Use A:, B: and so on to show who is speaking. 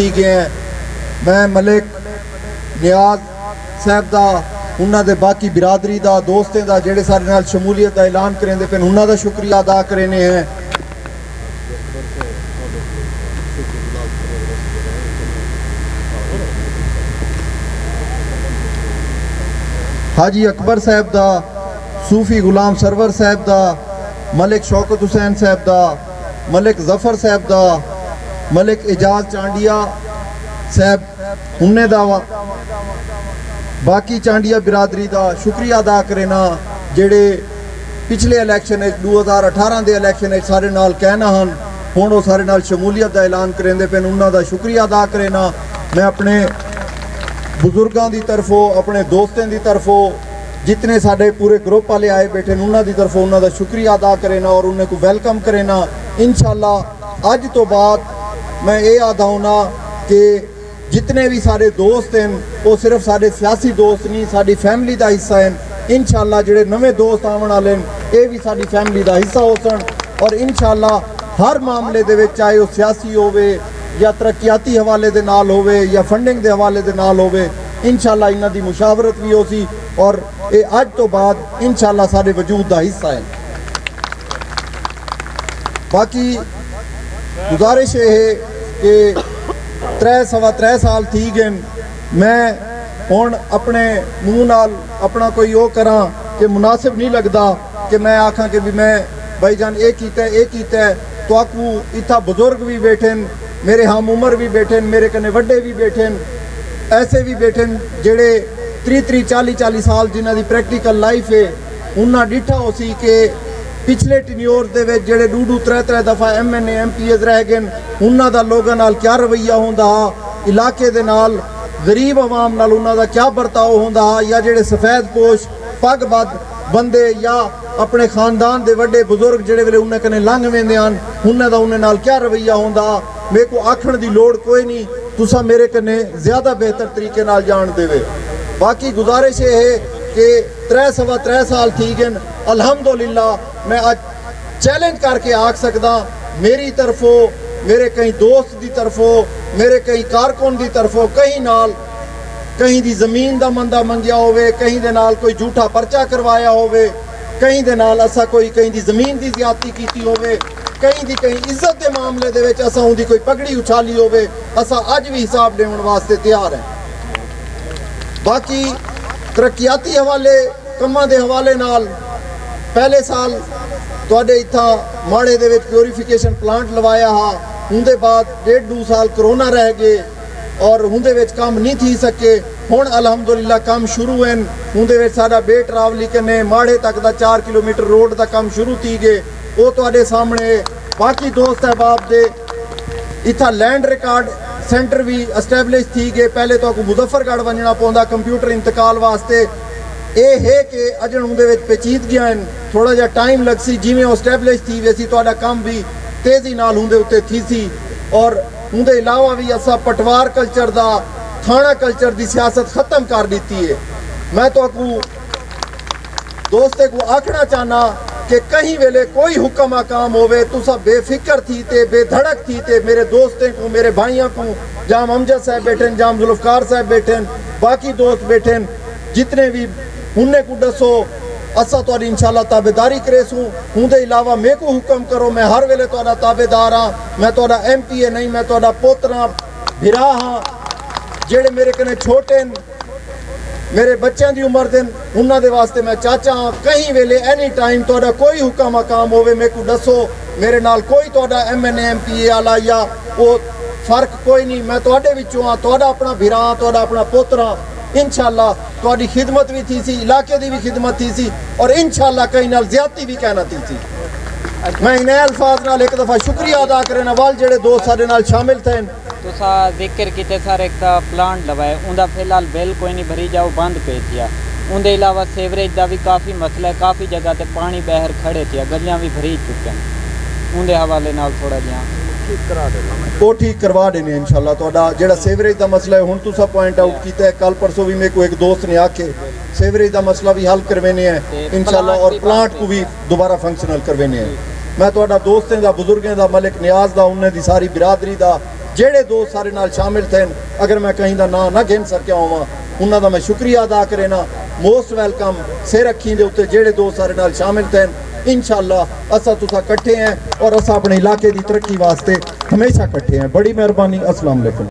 A: थी गए हैं। मैं मलिक नियाज साहब दा उन्होंने दे बाकी बिरादरी दा दोस्तें दा जेड़े सारे नाल शमूलियत का ऐलान करेंदे पे उन्होंने दा शुक्रिया अदा करने हैं। हाजी अकबर साहब दा, सूफी गुलाम सरवर साहब दा, मलिक शौकत हुसैन साहब दा, मलिक जफर साहब दा, मलिक एजाज चांडिया साहब उन्ने दा, बाकी चांडिया बिरादरी दा शुक्रिया अदा करना जेड़े पिछले इलैक्शन 2018 के इलैक्शन सारे नाल कहना हन हुण वो सारे नाल शमूलियत का ऐलान करेंदे पे उन्हां दा शुक्रिया अदा करना। मैं अपने बुजुर्गों की तरफों अपने दोस्तों की तरफों जितने साडे पूरे ग्रुप वाले आए बैठे उन्होंने की तरफों उन्होंने शुक्रिया अदा करना और उन्हें को वेलकम करना। इंशाअल्लाह अज तो बाद मैं ये आदा होना कि जितने भी सारे दोस्त हैं वो सिर्फ सारे सियासी दोस्त नहीं साड़ी फैमिली का हिस्सा हैं। इंशाअल्लाह जोड़े नवे दोस्त आने वाले ये भी साड़ी फैमिली का हिस्सा हो सन और इंशाअल्लाह हर मामले दे विच चाहे वो सियासी होवे या तरक्याती हवाले दे नाल होवे या फंडिंग दे हवाले दे नाल होवे इंशाअल्लाह इन्हां दी मुशावरत भी हो सी और ये अज तो बाद इंशाअल्लाह सारे वजूद का हिस्सा है। बाकी गुजारिश ये है कि 3 साल थी गए मैं हुण अपने मुँह नाल अपना कोई वो करा कि मुनासिब नहीं लगता कि मैं आखा कि भी मैं भाई जान ये कीता है तो आकू इतना बुजुर्ग भी बैठे मेरे हम उम्र भी बैठे मेरे कने वड्डे भी बैठे ऐसे भी बैठे जेड़े 30-40 साल जिन्हां दी प्रैक्टिकल लाइफ है उन्हां डिठा हो सी कि पिछले टिन्योर दे विच जेड़े 2-3 दफ़ा MNA MPs रह गए उन्हां दा लोगां नाल क्या रवैया होंदा इलाके दे नाल गरीब आवाम नाल उन्हां दा क्या बर्ताव होंदा या जेड़े सफेद पोश पगबद बंदे या अपने खानदान दे वड्डे बुजुर्ग जेड़े वेले उन्हें कने लंघ वेंदे हन उन्हां दा उन्हें नाल क्या रवैया होंदा मेरे को आखण दी लोड़ कोई नहीं तुसा मेरे कने ज़्यादा बेहतर तरीके नाल जान देवे। बाकी गुजारिश ये है कि 3 साल थी गए अल्हम्दुलिल्लाह मैं आज चैलेंज करके आख सकदा मेरी तरफों मेरे कई दोस्त की तरफों मेरे कई कारकुन की तरफों कहीं दी ज़मीन का मंदा मंगिया होवे कहीं दे नाल कोई झूठा पर्चा करवाया होवे कहीं दे नाल असा कोई कहीं दी ज़मीन की ज़्यादती की होवे कहीं इज्जत के मामले दे विच असा उनकी कोई पगड़ी उछाली होवे असा अज भी हिसाब देने वास्ते तैयार हैं। बाकी तरक्याती हवाले कमां दे हवाले नाल पहले साल तुहाडे इत्थां माड़े दे विच प्योरीफिकेशन प्लांट लवाया हा उनके बाद 1.5-2 साल करोना रह गए और उनके विच काम नहीं थी सके हुण अल्हम्दुलिल्लाह काम शुरू हैं उनके विच साडा बे ट्रावली कने माड़े तक दा 4 किलोमीटर रोड का काम शुरू थी गए वो तुहाडे सामने। बाकी दोस्त अहबाब दे इत्था लैंड रिकॉर्ड सेंटर भी एस्टैबलिश थी गए पहले तो आपको मुजफ्फरगढ़ वजना पौंदा कंप्यूटर इंतकाल वास्ते ये है कि अजन उनके विच पेचीदगियां हैं थोड़ा जा टाइम लग सी जिमें एस्टैबलिश थी वैसी तुहाडा काम भी तेज़ी नाल उनके उत्ते थी सी और उनके अलावा भी असा पटवार कल्चर दा थाना कल्चर की सियासत खत्म कर दी है। मैं तो आपको दोस्ते को आखना चाहना कि कहीं वेले कोई हुक्म आकाम होवे तुसा बेफिक्र थी ते बेधड़क थी ते मेरे दोस्तें को मेरे भाइयों को जाम अमजद साहब बैठे जाम जुल्फकार साहब बैठे बाकी दोस्त बैठे जितने भी उन्हें को दसो असा तो इंशाल्लाह ताबेदारी करेसूँ उनके अलावा मेरे को हुक्म करो मैं हर वेले तुहाडा ताबेदार हाँ मैं तुहाडा MPA नहीं मैं तुहाडा पोतरा भिरा हाँ जेड़े मेरे कने छोटे मेरे बच्चों की उम्र दिन उन्होंने वास्ते मैं चाचा हाँ कहीं वेले एनी टाइम तुहाडा कोई हुक्म आकाम होवे मेरे को दसो मेरे नाल कोई तुहाडा MNA MPA वाला या वो फर्क कोई नहीं मैं तुहाडे विचों हाँ तुहाडा अपना भिरा हाँ तुहाडा अपना पोतरा इंशाअल्लाह तुहाडी खिदमत भी थी सी इलाके की भी खिदमत थी सी और इंशाअल्लाह कहीं नाल ज़्यादती भी कहना थी सी। मैं इन्हें अल्फाज नाल एक दफ़ा शुक्रिया अदा करना वाल जेड़े दोस्त साडे नाल शामिल थे
B: तुसा जिक्र किते सारे एक प्लांट लवाए उनका फिलहाल बिल कोई नहीं भरी जाओ बंद पे थिया उनके अलावा सीवरेज का भी काफ़ी मसला है काफ़ी जगह ते पानी बहर खड़े थे गलियां भी भरी चुके हैं उनके हवाले नाल थोड़ा जिहा
A: वो ठीक करवा देने इंशाल्लाह तुहाडा जेड़ा सीवरेज का मसला है हुण तुसा पॉइंट आउट किया है कल परसों भी मेरे को एक दोस्त ने आके सीवरेज का मसला भी हल करवेने हैं इंशाल्लाह और प्लांट को भी दोबारा फंक्शनल करवेने हैं। मैं तुहाडा दोस्तें दा बुजुर्गें दा मलिक नियाज दा उन्हें दी सारी बिरादरी दा ਜਿਹੜੇ ਦੋਸਤ सारे नाल शामिल थे, अगर मैं कहीं का नाम ना गिन सकिया होवां उन्हों का मैं शुक्रिया अदा करेना। मोस्ट वेलकम सिर अखी के उत्ते ਜਿਹੜੇ दोस्त सारे नाल शामिल थे। इंशाअल्लाह असा तुसा कट्ठे हैं और असा अपने इलाके की तरक्की वास्ते हमेशा कट्ठे हैं। बड़ी मेहरबानी। अस्सलाम वालेकुम।